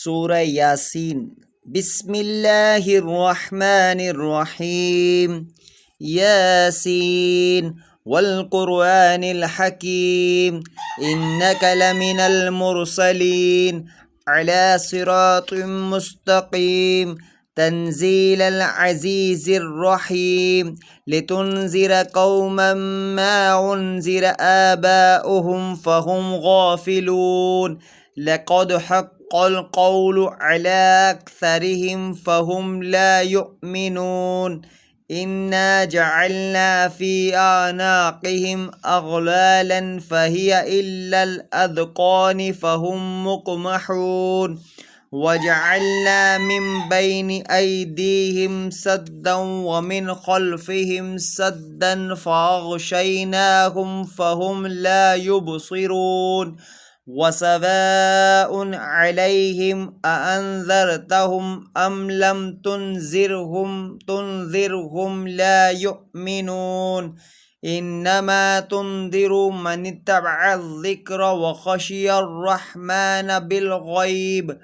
সূরা ইয়াসিন। বিসমিল্লাহির রহমানির রহিম। ইয়াসিন ওয়াল কুরআনিল হাকিম ইন্নাকা লামিনাল মুরসালিন আলা সিরাতিম মুস্তাকিম تنزيل العزيز الرحيم لتنذر قوما ما أنذر آباؤهم فهم غافلون لقد حق القول على أكثرهم فهم لا يؤمنون إنا جعلنا في أعناقهم أغلالا فهي إلا الأذقان فهم مقمحون وجعلنا من بين أيديهم سدا ومن خلفهم سدا فأغشيناهم فهم لا يبصرون وسواء عليهم أأنذرتهم أم لم تنذرهم لا يؤمنون إنما تنذر من اتبع الذكر وخشي الرحمن بالغيب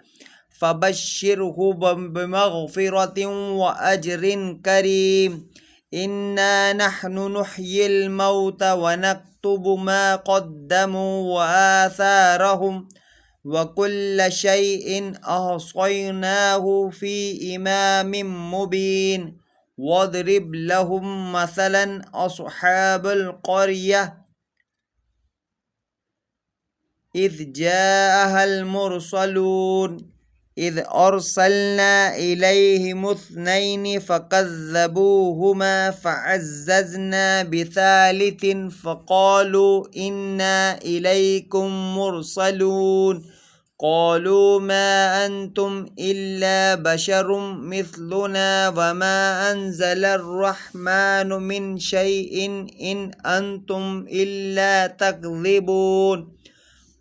فبشره بمغفرة وأجر كريم إنا نحن نحيي الموت ونكتب ما قدموا وآثارهم وكل شيء أحصيناه في إمام مبين واضرب لهم مثلا أصحاب القرية إذ جاءها المرسلون إذ أرسلنا إليهم اثنين فكذبوهما فعززنا بثالث فقالوا إنا إليكم مرسلون قالوا ما أنتم إلا بشر مثلنا وما أنزل الرحمن من شيء إن أنتم إلا تكذبون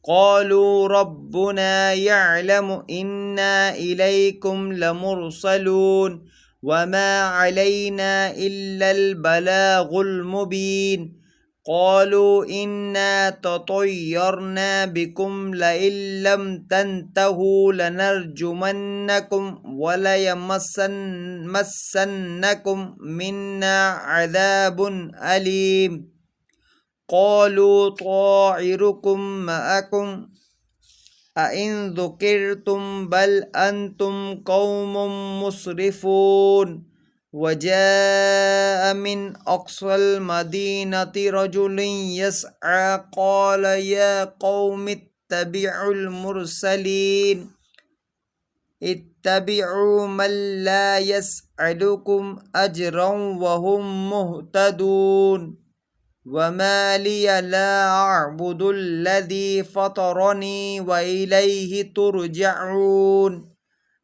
قالوا ربنا يعلم إنا إليكم لمرسلون وما علينا إلا البلاغ المبين قالوا إنا تطيرنا بكم لئن لم تنتهوا لنرجمنكم وليمسنكم منا عذاب أليم قالوا طائركم معكم أئن ذكرتم بل أنتم قوم مسرفون وجاء من أقصى المدينة رجل يسعى قال يا قوم اتبعوا المرسلين اتبعوا من لا يسألكم أجرا وهم مهتدون وما لي لا أعبد الذي فطرني وإليه ترجعون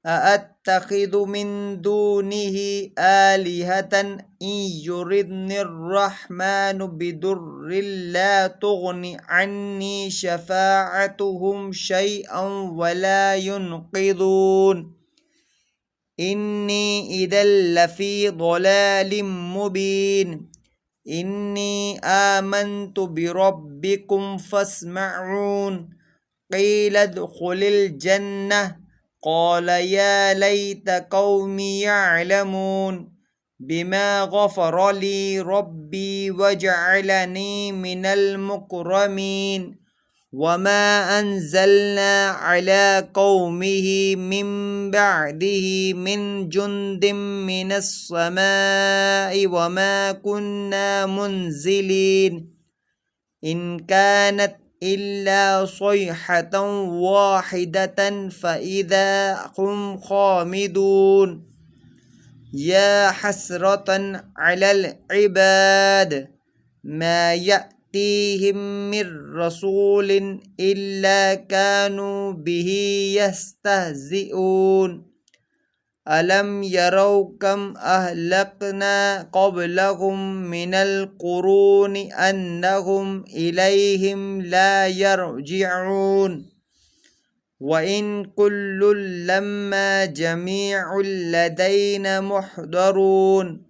أأتخذ من دونه آلهة إن يردني الرحمن بضر لا تغن عني شفاعتهم شيئا ولا ينقذون إني إذا لفي ضلال مبين إني آمنت بربكم فاسمعون قيل ادخل الجنة قال يا ليت قومي يعلمون بما غفر لي ربي وجعلني من المكرمين وما أنزلنا على قومه من بعده من جند من السماء وما كنا منزلين إن كانت إلا صيحة واحدة فإذا هم خامدون يا حسرة على العباد ما يأتيهم من رسول إلا كانوا به يستهزئون ألم يروا كم أهلكنا قبلهم من القرون أنهم إليهم لا يرجعون وإن كل لما جميع لدينا محضرون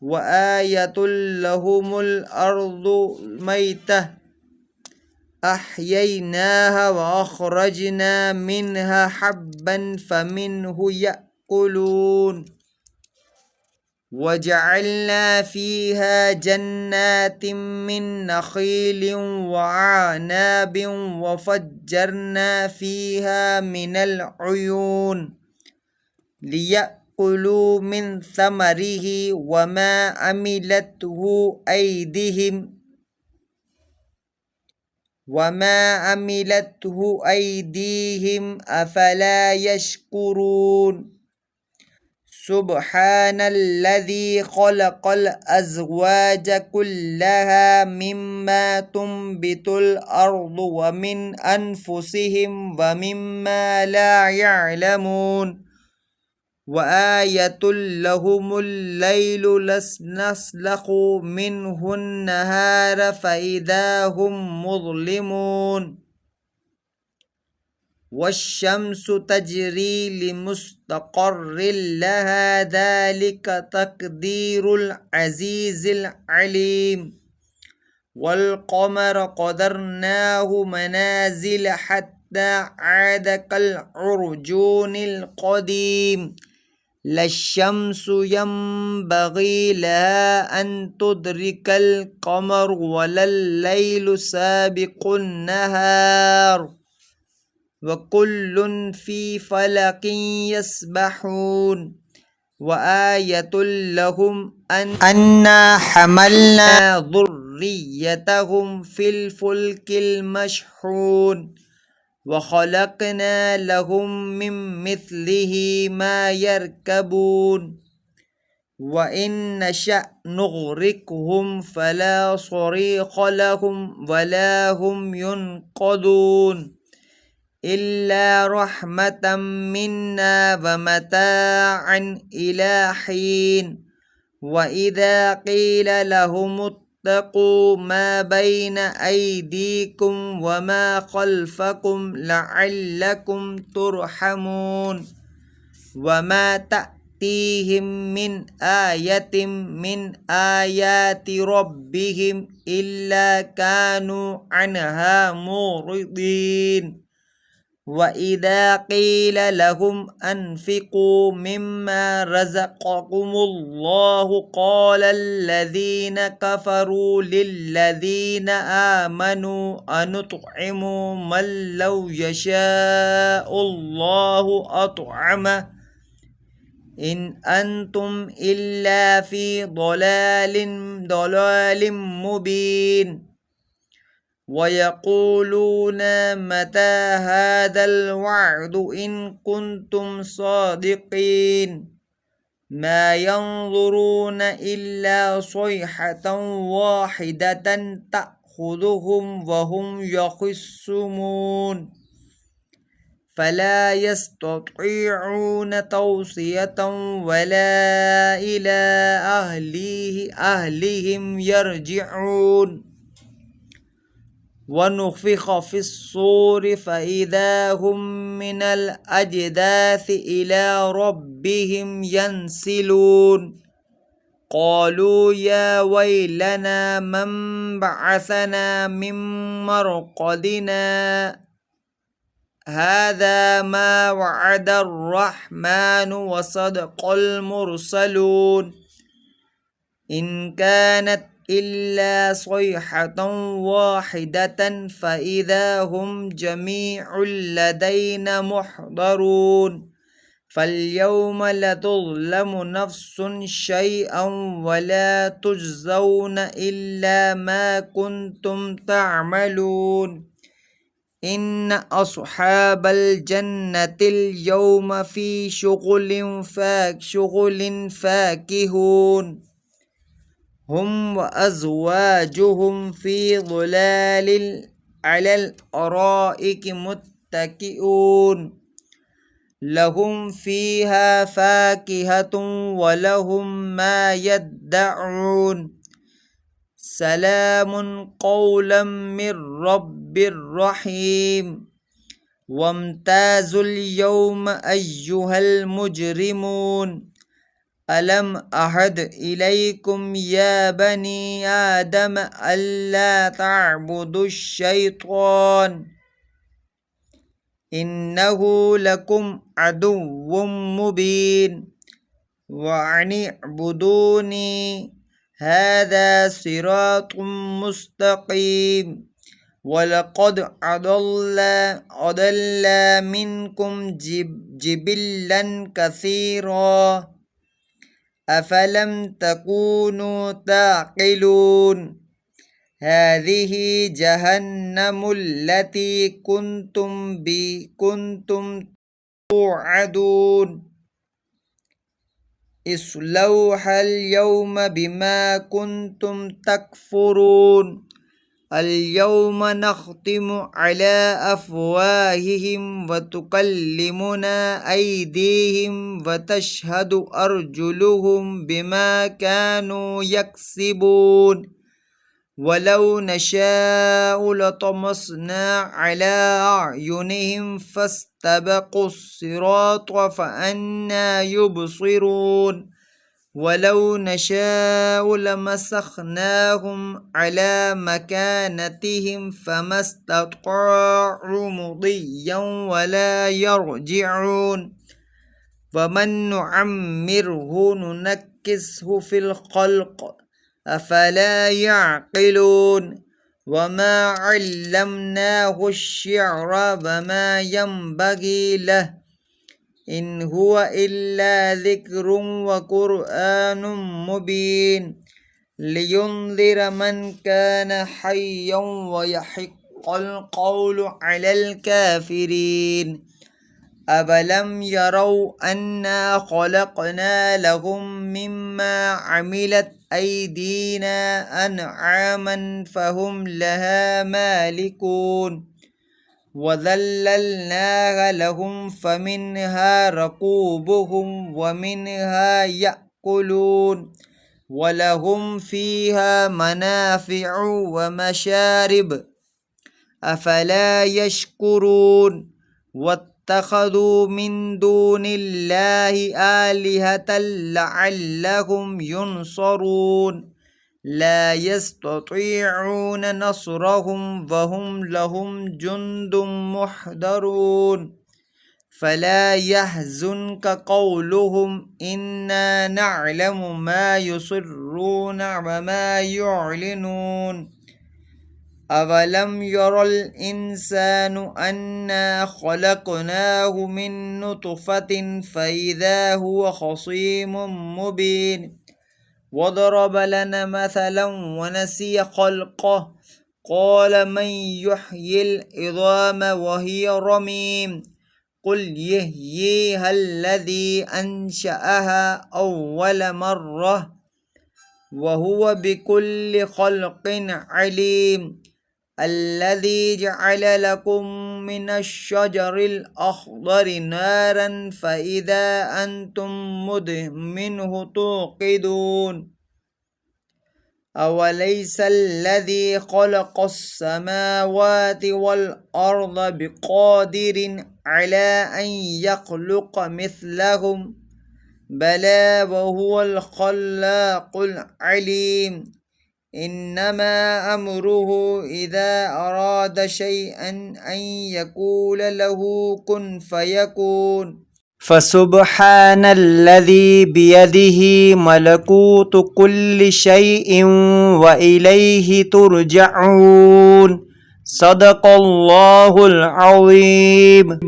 وآية لهم الأرض ميتة أحييناها وأخرجنا منها حبا فمنه يأكلون وجعلنا فيها جنات من نخيل وعناب وفجرنا فيها من العيون ليأكلوا من ثمره وما عملته أيديهم أفلا يشكرون سبحان الذي خلق الأزواج كلها مما تنبت الأرض ومن أنفسهم ومما لا يعلمون وآية لهم الليل نسلخ منه النهار فإذا هم مظلمون والشمس تجري لمستقر لها ذلك تقدير العزيز العليم والقمر قدرناه منازل حتى عاد كالعرجون القديم لا الشمس ينبغي لها أن تدرك القمر ولا الليل سابق النهار وكل في فلك يسبحون وآية لهم أنا حملنا ذريتهم في الفلك المشحون وخلقنا لهم من مثله ما يركبون وإن نشأ نغرقهم فلا صريخ لهم ولا هم ينقذون إلا رحمة منا ومتاعا إلى حين وإذا قيل لهم اتقوا ما بين أيديكم وما خلفكم لعلكم ترحمون وما تأتيهم من آية من آيات ربهم إلا كانوا عنها معرضين وإذا قيل لهم أنفقوا مما رزقكم الله قال الذين كفروا للذين آمنوا أنطعم من لو يشاء الله أطعمه إن أنتم إلا في ضلال مبين ويقولون متى هذا الوعد إن كنتم صادقين ما ينظرون إلا صيحة واحدة تأخذهم وهم يخصمون فلا يستطيعون توصية ولا إلى أهلهم يرجعون ونفخ في الصور فإذا هم من الأجداث إلى ربهم ينسلون قالوا يا ويلنا من بعثنا من مرقدنا هذا ما وعد الرحمن وصدق المرسلون إن كانت إلا صيحة واحدة فإذا هم جميع لدينا محضرون فاليوم لا تظلم نفس شيئا ولا تجزون إلا ما كنتم تعملون إن أصحاب الجنة اليوم في شغل فاكهون هم وأزواجهم في ظلال على الأرائك متكئون لهم فيها فاكهة ولهم ما يدعون سلام قولا من رب رحيم وامتازوا اليوم أيها المجرمون ألم أعهد إليكم يا بني آدم ألا تعبدوا الشيطان إنه لكم عدو مبين وأن اعبدوني هذا صراط مستقيم ولقد أضل منكم جبلا كثيرا أفلم تكونوا تعقلون هذه جهنم التي كنتم توعدون اصلوها اليوم بما كنتم تكفرون اليوم نختم على أفواههم وتكلمنا أيديهم وتشهد أرجلهم بما كانوا يكسبون ولو نشاء لطمسنا على أعينهم فاستبقوا الصراط فأنى يبصرون ولو نشاء لمسخناهم على مكانتهم فما استطاعوا مضيا ولا يرجعون ومن نعمره ننكسه في الخلق أفلا يعقلون وما علمناه الشعر وما ينبغي له إن هو إلا ذكر وقرآن مبين لينذر من كان حيا ويحق القول على الكافرين أفلم يروا أنا خلقنا لهم مما عملت أيدينا أنعاما فهم لها مالكون وذللناها لهم فمنها ركوبهم ومنها يأكلون ولهم فيها منافع ومشارب أفلا يشكرون واتخذوا من دون الله آلهة لعلهم ينصرون لا يستطيعون نصرهم وهم لهم جند محضرون فلا يحزنك قولهم إنا نعلم ما يسرون وما يعلنون أولم ير الإنسان أنا خلقناه من نطفة فإذا هو خصيم مبين وضرب لنا مثلا ونسي خلقه قال من يحيي العظام وهي رميم قل يحييها الذي أنشأها أول مرة وهو بكل خلق عليم الذي جعل لكم من الشجر الأخضر نارا فإذا أنتم منه توقدون أوليس الذي خلق السماوات والأرض بقادر على أن يخلق مثلهم بلى وهو الخلاق العليم إنما أمره إذا أراد شيئا أن يقول له كن فيكون فسبحان الذي بيده ملكوت كل شيء وإليه ترجعون صدق الله العظيم.